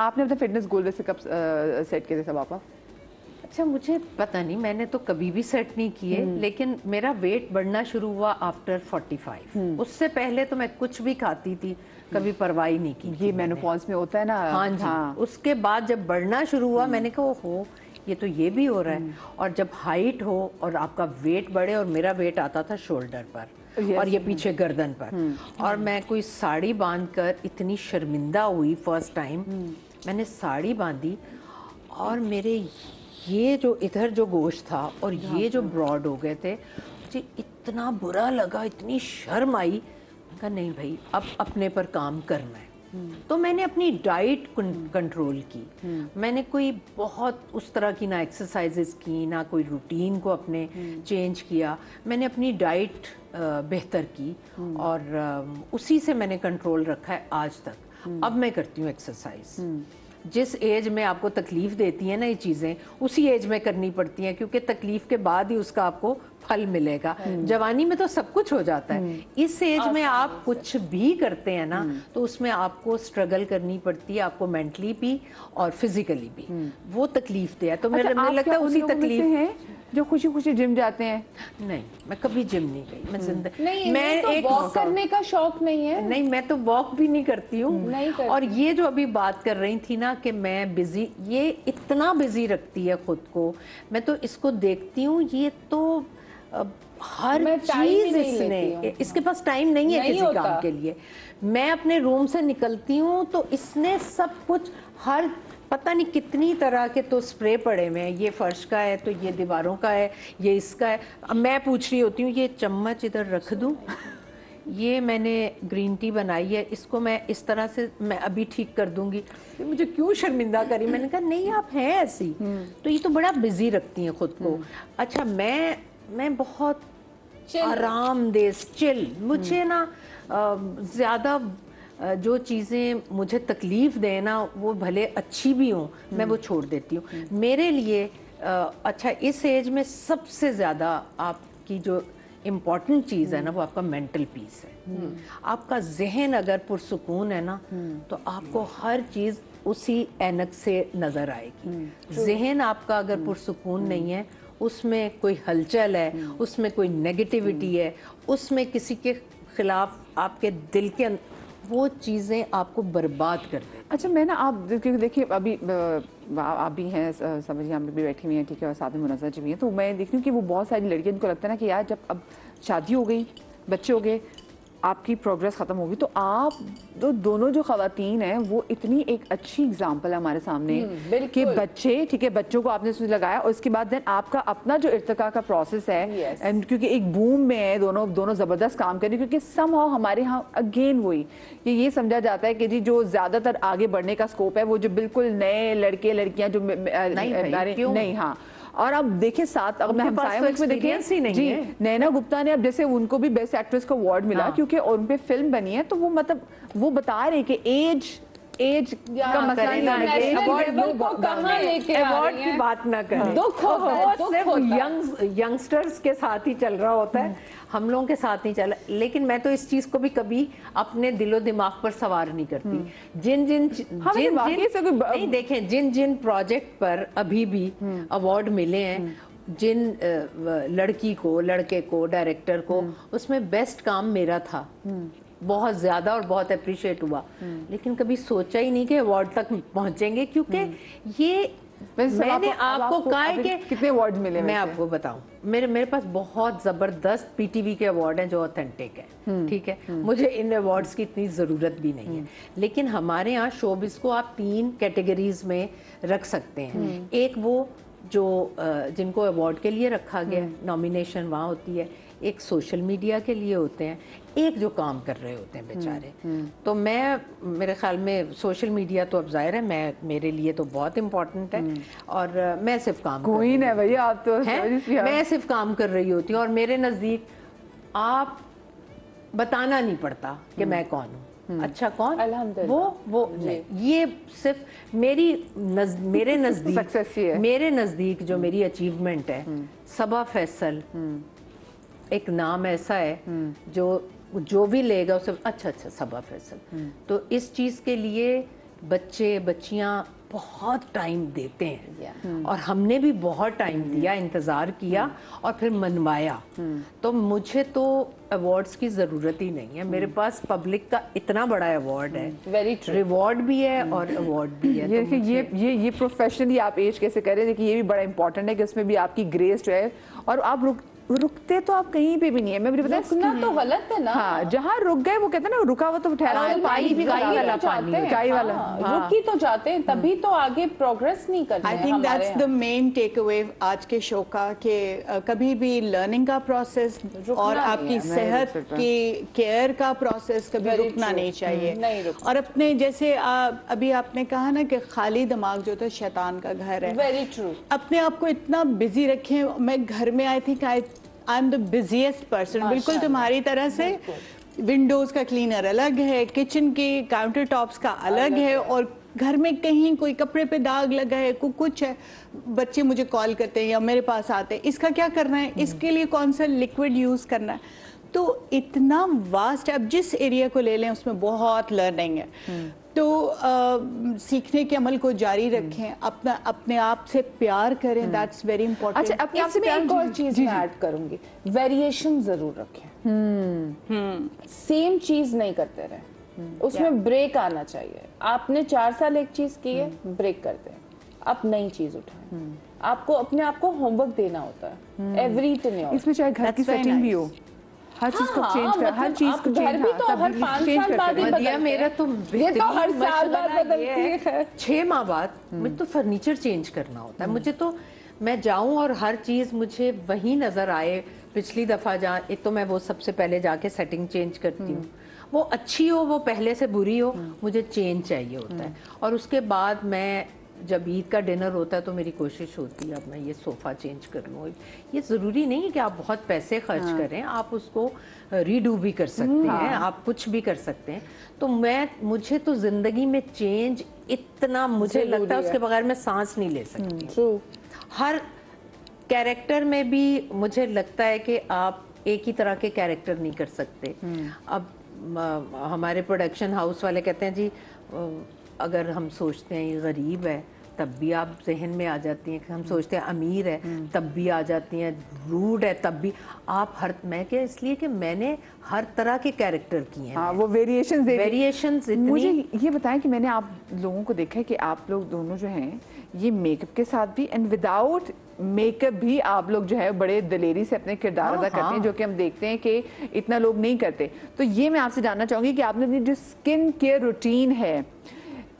आपने अपना fitness goal वैसे कब सेट किए थे सब आपका? अच्छा, मुझे पता नहीं, मैंने तो कभी भी सेट नहीं किए, लेकिन मेरा वेट बढ़ना शुरू हुआ आफ्टर 45। उससे पहले तो मैं कुछ भी खाती थी, कभी परवाह ही नहीं की। ये मेनोपॉज में होता है ना। हाँ जी। हाँ। उसके बाद जब बढ़ना शुरू हुआ, मैंने कहा ओहो, ये तो ये भी हो रहा है। और जब हाइट हो और आपका वेट बढ़े, और मेरा वेट आता था शोल्डर पर और ये पीछे गर्दन पर, और मैं कोई साड़ी बांधकर इतनी शर्मिंदा हुई फर्स्ट टाइम। मैंने साड़ी बांधी और मेरे ये जो इधर जो गोश्त था और ये जो ब्रॉड हो गए थे, मुझे इतना बुरा लगा, इतनी शर्म आई। कहा नहीं भाई, अब अपने पर काम करना है। तो मैंने अपनी डाइट कंट्रोल की। मैंने कोई बहुत उस तरह की ना एक्सरसाइजेस की, ना कोई रूटीन को अपने चेंज किया। मैंने अपनी डाइट बेहतर की और उसी से मैंने कंट्रोल रखा है आज तक। अब मैं करती हूँ एक्सरसाइज। जिस एज में आपको तकलीफ देती है ना ये चीज़ें, उसी एज में करनी पड़ती हैं, क्योंकि तकलीफ के बाद ही उसका आपको फल मिलेगा। जवानी में तो सब कुछ हो जाता है, इस एज में आप कुछ भी करते हैं ना, तो उसमें आपको स्ट्रगल करनी पड़ती है, आपको मेंटली भी और फिजिकली भी। वो तकलीफ दे है। तो मेरे लगता है उसी तकलीफ है जो खुशी खुशी जिम जाते हैं। नहीं, मैं कभी जिम नहीं गई। मैं जिंदगी नहीं, मैं तो वॉक करने का शौक नहीं है। नहीं, मैं तो वॉक भी नहीं करती हूँ। और ये जो अभी बात कर रही थी ना कि मैं बिजी, ये इतना बिजी रखती है खुद को। मैं तो इसको देखती हूँ, ये तो हर चीज इसके पास टाइम नहीं है किसी काम के लिए। मैं अपने रूम से निकलती हूँ तो इसने सब कुछ, हर पता नहीं कितनी तरह के तो स्प्रे पड़े हुए हैं। ये फर्श का है, तो ये दीवारों का है, ये इसका है। अब मैं पूछ रही होती हूँ ये चम्मच इधर रख दूँ, ये मैंने ग्रीन टी बनाई है, इसको मैं इस तरह से मैं अभी ठीक कर दूंगी, मुझे क्यों शर्मिंदा करी। मैंने कहा नहीं, आप हैं ऐसी। तो ये तो बड़ा बिजी रखती हैं खुद को। अच्छा, मैं बहुत आरामदेह चिल, मुझे ना ज़्यादा जो चीज़ें मुझे तकलीफ़ दें ना, वो भले अच्छी भी हों, मैं वो छोड़ देती हूँ। मेरे लिए अच्छा, इस एज में सबसे ज़्यादा आपकी जो इम्पॉर्टेंट चीज़ है ना, वो आपका मेंटल पीस है। आपका जहन अगर पुरसुकून है ना, तो आपको हर चीज़ उसी ऐनक से नज़र आएगी। जहन आपका अगर पुरसुकून नहीं है, उसमें कोई हलचल है, उसमें कोई नेगेटिविटी है, उसमें किसी के खिलाफ आपके दिल के वो चीज़ें आपको बर्बाद कर दें। अच्छा, मैं ना आप देखिए अभी आप भी हैं, समझिए हम भी बैठी हुई हैं, ठीक है, और साथ में मुनज़्ज़ा जी भी हैं। तो मैं देख रही हूँ कि वो बहुत सारी लड़कियों को लगता है ना कि यार जब अब शादी हो गई, बच्चे हो गए, आपकी प्रोग्रेस ख़त्म होगी, तो आप दोनों जो ख़वातीन हैं वो इतनी एक अच्छी एग्जांपल है हमारे सामने कि बच्चे, ठीक है, बच्चों को आपने उसमें लगाया और उसके बाद देन आपका अपना जो इर्तिका का प्रोसेस है, एंड क्योंकि एक बूम में है, दोनों ज़बरदस्त काम करें, क्योंकि समहाउ हमारे यहाँ अगेन वही ये समझा जाता है कि जी जो ज़्यादातर आगे बढ़ने का स्कोप है वो जो बिल्कुल नए लड़के लड़कियाँ जो नहीं, हाँ। और अब देखिए साथ अगर मैं हमसाया में देखें जी, नैना गुप्ता ने अब जैसे उनको भी बेस्ट एक्ट्रेस का अवार्ड मिला, क्योंकि उन पे फिल्म बनी है, तो वो मतलब वो बता रहे कि एज का मसला नहीं, अवार्ड की बात ना करें, दुख सिर्फ यंगस्टर्स के साथ ही चल रहा होता है, हम लोगों के साथ नहीं चला। लेकिन मैं तो इस चीज को भी कभी अपने दिलो दिमाग पर सवार नहीं करती। जिन जिन प्रोजेक्ट पर अभी भी अवार्ड मिले हैं, जिन लड़की को, लड़के को, डायरेक्टर को, उसमें बेस्ट काम मेरा था, बहुत ज्यादा और बहुत अप्रिशिएट हुआ। लेकिन कभी सोचा ही नहीं कि अवार्ड तक पहुंचेंगे, क्योंकि ये मैंने आपको कहा है कि कितने अवार्ड मिले। मैं आपको बताऊं, मेरे पास बहुत जबरदस्त पीटीवी के अवार्ड हैं जो ऑथेंटिक है, ठीक है। मुझे इन अवार्ड्स की इतनी जरूरत भी नहीं है। लेकिन हमारे यहाँ शोबिस को आप 3 कैटेगरीज में रख सकते हैं। एक वो जो जिनको अवार्ड के लिए रखा गया, नॉमिनेशन वहाँ होती है। एक सोशल मीडिया के लिए होते हैं, एक जो काम कर रहे होते हैं बेचारे। तो मैं, मेरे ख्याल में सोशल मीडिया तो अब जाहिर है मेरे लिए तो बहुत इम्पोर्टेंट है, और मैं सिर्फ काम कोई नहीं भैया, आप तो मैं सिर्फ काम कर रही होती हूँ, और मेरे नज़दीक आप बताना नहीं पड़ता कि मैं कौन हूँ। अच्छा, कौन वो नहीं, ये सिर्फ मेरे नज़दीक मेरे नज़दीक जो मेरी अचीवमेंट है, सबा फैसल एक नाम ऐसा है जो भी लेगा उसे अच्छा सबा फैसल। तो इस चीज़ के लिए बच्चे बच्चियां बहुत टाइम देते हैं और हमने भी बहुत टाइम दिया, इंतज़ार किया और फिर मनवाया। तो मुझे तो अवार्ड्स की ज़रूरत ही नहीं है, मेरे पास पब्लिक का इतना बड़ा अवार्ड है, वेरी रिवॉर्ड भी है और अवार्ड भी है। ये ये प्रोफेशनली आप एज कैसे करें, देखिए ये भी बड़ा इंपॉर्टेंट है कि उसमें भी आपकी ग्रेस जो है, और आप रुकते तो आप कहीं पे भी नहीं है। मैं भी रुकना तो गलत है ना। हाँ, जहाँ रुक गए वो कहते हैं ना, रुका हुआ तो ठहरा हुआ पानी भी चाय वाला पानी, चाय वाला, रुक ही तो जाते हैं, तभी तो आगे प्रोग्रेस नहीं करते हैं। I think that's the main takeaway आज के शो का, कि कभी भी लर्निंग का प्रोसेस और आपकी सेहत की केयर का प्रोसेस कभी रुकना नहीं चाहिए। और अपने जैसे अभी आपने कहा ना कि खाली दिमाग जो था शैतान का घर है, वेरी ट्रू। अपने आप को इतना बिजी रखें। मैं घर में I think I am the busiest person, बिल्कुल तुम्हारी तरह से। विंडोज का क्लीनर अलग है, किचन के काउंटर टॉप्स का अलग है, और घर में कहीं कोई कपड़े पे दाग लगा है, कुछ है, बच्चे मुझे कॉल करते हैं या मेरे पास आते हैं, इसका क्या करना है, इसके लिए कौन सा लिक्विड यूज करना है। तो इतना वास्ट है। अब जिस एरिया को ले लें उसमें बहुत लर्निंग है। तो सीखने के अमल को जारी रखें, अपने आप से प्यार करें, दैट्स वेरी इंपॉर्टेंट। अच्छा, अपने आप से प्यार, एक और चीज मैं ऐड करूंगी, वेरिएशन जरूर रखें। सेम चीज नहीं करते रहे, उसमें ब्रेक आना चाहिए। आपने 4 साल एक चीज की है, ब्रेक कर दें, आप नई चीज उठाएं। आपको अपने आप को होमवर्क देना होता है एवरी टेन्योर। इसमें चाहे घर की सेटिंग भी हो, हर चीज को चेंज कर, हर चीज को घर भी तो हर 5 साल बाद ही बदलते हैं। मेरा तो ये तो हर साल बाद बदलती है। 6 माह बाद मुझे तो फर्नीचर चेंज करना होता है। मुझे तो मैं जाऊं और हर चीज मुझे वही नजर आए। पिछली दफा एक तो मैं वो सबसे पहले जाके सेटिंग चेंज करती हूँ, वो अच्छी हो, वो पहले से बुरी हो, मुझे चेंज चाहिए होता है। और उसके बाद मैं जब ईद का डिनर होता है तो मेरी कोशिश होती है अब मैं ये सोफ़ा चेंज कर लूँ। ये ज़रूरी नहीं है कि आप बहुत पैसे खर्च करें, आप उसको रीडू भी कर सकते हैं, आप कुछ भी कर सकते हैं। तो मुझे तो ज़िंदगी में चेंज इतना, मुझे लगता है उसके बगैर मैं सांस नहीं ले सकती। हर कैरेक्टर में भी मुझे लगता है कि आप एक ही तरह के कैरेक्टर नहीं कर सकते। अब हमारे प्रोडक्शन हाउस वाले कहते हैं जी, अगर हम सोचते हैं ये गरीब है तब भी आप जहन में आ जाती हैं, हम सोचते हैं अमीर है तब भी आ जाती हैं, रूड है तब भी आप मैं क्या, इसलिए कि मैंने हर तरह के कैरेक्टर किए हैं। हाँ, वो वेरिएशंस इतनी। मुझे ये बताएं कि मैंने आप लोगों को देखा है कि आप लोग दोनों जो हैं ये मेकअप के साथ भी एंड विदाउट मेकअप भी आप लोग जो है बड़े दलेरी से अपने किरदार अदा करते हैं, जो कि हम देखते हैं कि इतना लोग नहीं करते। तो ये मैं आपसे जानना चाहूँगी कि आपने अपनी जो स्किन केयर रूटीन है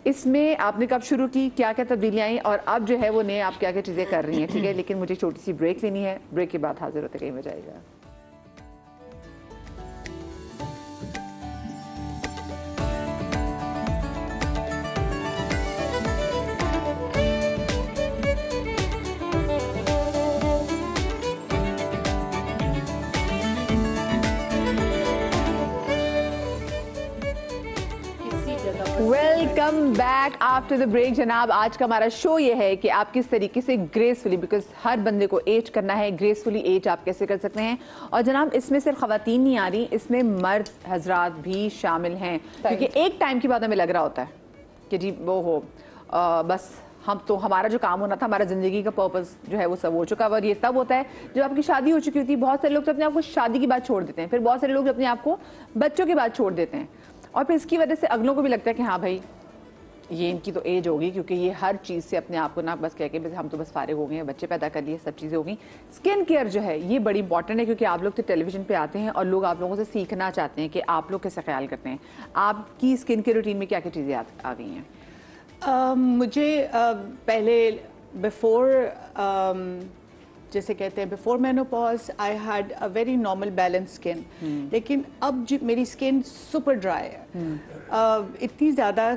इसमें आपने कब शुरू की, क्या क्या तब्दीलियाँ आई, और अब जो है वो नए आप क्या क्या चीज़ें कर रही हैं, ठीक है। लेकिन मुझे छोटी सी ब्रेक लेनी है, ब्रेक के बाद हाजिर होते कहीं मजा आएगा। Welcome back after the break. जनाब, आज का हमारा शो ये है कि आप किस तरीके से ग्रेसफुली, बिकॉज हर बंदे को एज करना है, ग्रेसफुली एज आप कैसे कर सकते हैं। और जनाब, इसमें सिर्फ खवातीन नहीं आ रही, इसमें मर्द हजरात भी शामिल हैं, क्योंकि एक टाइम के बाद हमें लग रहा होता है कि जी वो हो बस हम तो, हमारा जो काम होना था, हमारा ज़िंदगी का पर्पस जो है वो सब हो चुका है। और ये तब होता है जब आपकी शादी हो चुकी होती है। बहुत सारे लोग तो अपने आप को शादी की बात छोड़ देते हैं, फिर बहुत सारे लोग अपने आप को बच्चों की बात छोड़ देते हैं, और फिर इसकी वजह से अगलों को भी लगता है कि हाँ भाई ये इनकी तो एज होगी, क्योंकि ये हर चीज़ से अपने आप को ना बस कह के बस हम तो बस फारिग हो गए हैं, बच्चे पैदा कर लिए, सब चीज़ें हो गई। स्किन केयर जो है ये बड़ी इंपॉर्टेंट है, क्योंकि आप लोग तो टेलीविजन पे आते हैं और लोग आप लोगों से सीखना चाहते हैं कि आप लोग कैसे ख्याल करते हैं। आपकी स्किन केयर रूटीन में क्या क्या चीज़ें आ गई हैं? मुझे पहले जैसे कहते हैं before menopause I had a very normal balance skin, लेकिन अब मेरी स्किन सुपर ड्राई है, इतनी ज़्यादा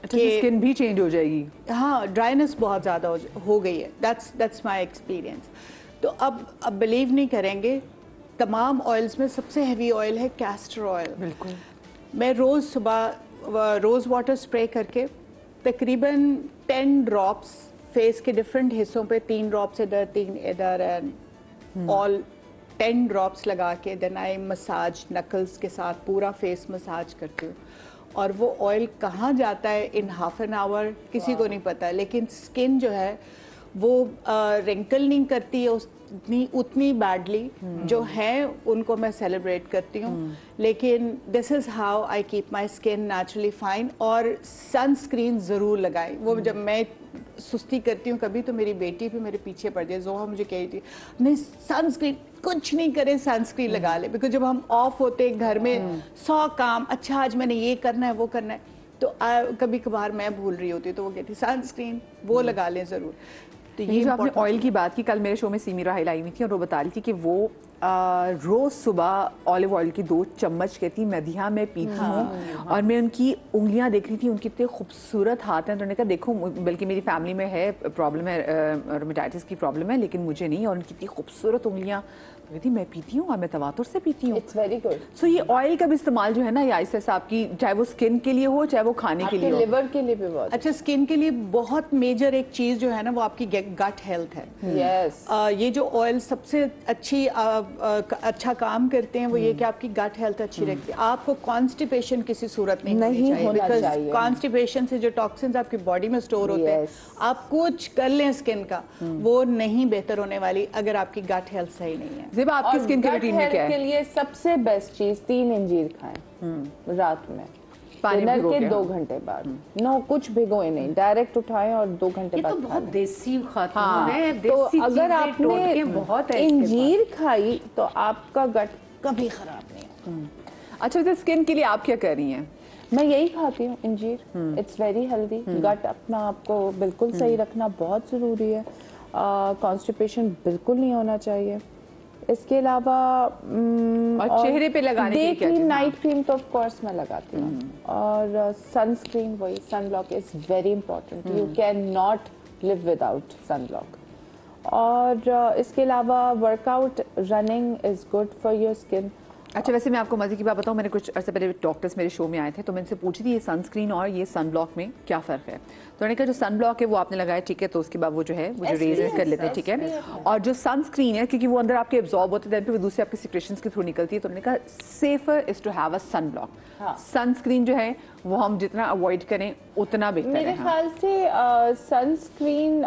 कि स्किन भी चेंज हो जाएगी। हाँ, ड्राइनेस बहुत ज़्यादा हो गई है। That's my experience. तो अब बिलीव नहीं करेंगे, तमाम ऑयल्स में सबसे हैवी ऑयल है कैस्टर ऑयल। बिल्कुल। मैं रोज़ सुबह रोज़ वाटर स्प्रे करके तकरीबन 10 ड्रॉप्स फेस के डिफरेंट हिस्सों पे, 3 ड्रॉप्स इधर 3 इधर, एंड ऑल 10 ड्रॉप्स लगा के देन आई मसाज नकल्स के साथ पूरा फेस मसाज करती हूँ। और वो ऑयल कहाँ जाता है इन हाफ एन आवर किसी को नहीं पता, लेकिन स्किन जो है वो रिंकल नहीं करती है उतनी बैडली। जो है उनको मैं सेलिब्रेट करती हूँ, लेकिन this is how I keep my skin naturally fine. और सनस्क्रीन ज़रूर लगाएं। वो जब मैं सुस्ती करती हूँ कभी तो मेरी बेटी भी मेरे पीछे पड़ जाए, जोहा मुझे कही थी नहीं सनस्क्रीन कुछ नहीं करे, सनस्क्रीन लगा ले। बिकॉज जब हम ऑफ होते घर में 100 काम, अच्छा आज मैंने ये करना है वो करना है, तो कभी कभार मैं भूल रही होती तो वो कहती सनस्क्रीन वो लगा लें ज़रूर। तो ये जो आपने ऑयल की बात की, कल मेरे शो में सीमी राहिल आई हुई थी और वो बता रही थी कि वो रोज सुबह ऑलिव ऑयल की 2 चम्मच कहती मधिया में पीती हूँ। और मैं उनकी उंगलियां देख रही थी, उनके इतने खूबसूरत हाथ हैं। तो उन्होंने कहा देखो, बल्कि मेरी फैमिली में है प्रॉब्लम है, रोमेटाइटिस की प्रॉब्लम है, लेकिन मुझे नहीं। और उनकी इतनी खूबसूरत उंगलियां, कहती मैं पीती हूँ और मैं तवातुर से पीती हूँ। It's very good. सो ये ऑयल का भी इस्तेमाल जो है ना, आयशा साहब की, चाहे वो स्किन के लिए हो चाहे वो खाने के लिए हो, लिवर के लिए भी बहुत अच्छा। स्किन के लिए बहुत मेजर एक चीज जो है ना वो आपकी गट हेल्थ है। यस ये जो ऑयल सबसे अच्छी अच्छा काम करते हैं वो ये कि आपकी गट हेल्थ अच्छी रखती है। आपको कॉन्स्टिपेशन किसी सूरत नहीं होना चाहिए। कॉन्स्टिपेशन से जो टॉक्सिन्स आपकी बॉडी में स्टोर होते हैं, आप कुछ कर लें स्किन का, वो नहीं बेहतर होने वाली अगर आपकी गट हेल्थ सही नहीं है। ज़िबा, आपकी स्किन के रूटीन में क्या है? के लिए सबसे बेस्ट चीज 3 अंजीर खाएं रात में, डिनर के 2 घंटे बाद। नो कुछ भिगोए नहीं, डायरेक्ट उठाएं और 2 घंटे बाद। ये तो बहुत देसी खातून हाँ, है। तो देसी अगर आपने बहुत अंजीर खाई तो आपका गट कभी खराब नहीं होगा। अच्छा, तो स्किन के लिए आप क्या कर रही हैं? मैं यही खाती हूँ अंजीर। It's very healthy. गट अपना आपको बिल्कुल सही रखना बहुत ज़रूरी है। कॉन्स्टिपेशन बिल्कुल नहीं होना चाहिए। इसके अलावा और चेहरे पे लगाने के लिए क्या चीज़? नाइट क्रीम तो ऑफ कोर्स मैं लगाती हूँ, और सनस्क्रीन, वही sunblock is very important. You can not live without sunblock. और इसके अलावा workout, running is good for your skin. अच्छा, वैसे मैं आपको मजे की बात बताऊं, मैंने कुछ अर्से पहले डॉक्टर्स मेरे शो में आए थे, तो मैं इनसे पूछी थी ये सनस्क्रीन और ये सनब्लॉक में क्या फ़र्क है। तो उन्होंने कहा जो सनब्लॉक है वो आपने लगाया, ठीक है, तो उसके बाद वो जो है वो जो रेज कर लेते हैं, ठीक है। और जो सनस्क्रीन है, क्योंकि वो अंदर आपके एब्जॉर्ब होते हैं, फिर वो दूसरे आपके सिक्रेशंस के थ्रू निकलती है, तो उन्होंने कहा safer is to have a sunblock. Sunscreen जो है वो हम जितना अवॉइड करें उतना बेहतर है। मेरे ख्याल से सनस्क्रीन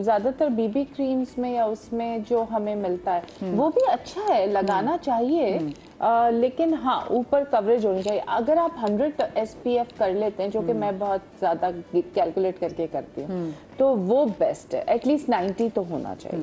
ज्यादातर बीबी क्रीम्स में या उसमें जो हमें मिलता है वो भी अच्छा है, लगाना चाहिए। लेकिन हाँ, ऊपर कवरेज होनी चाहिए। अगर आप 100 SPF कर लेते हैं, जो कि मैं बहुत ज्यादा कैलकुलेट करके करती हूँ, तो वो बेस्ट है। एटलीस्ट 90 तो होना चाहिए।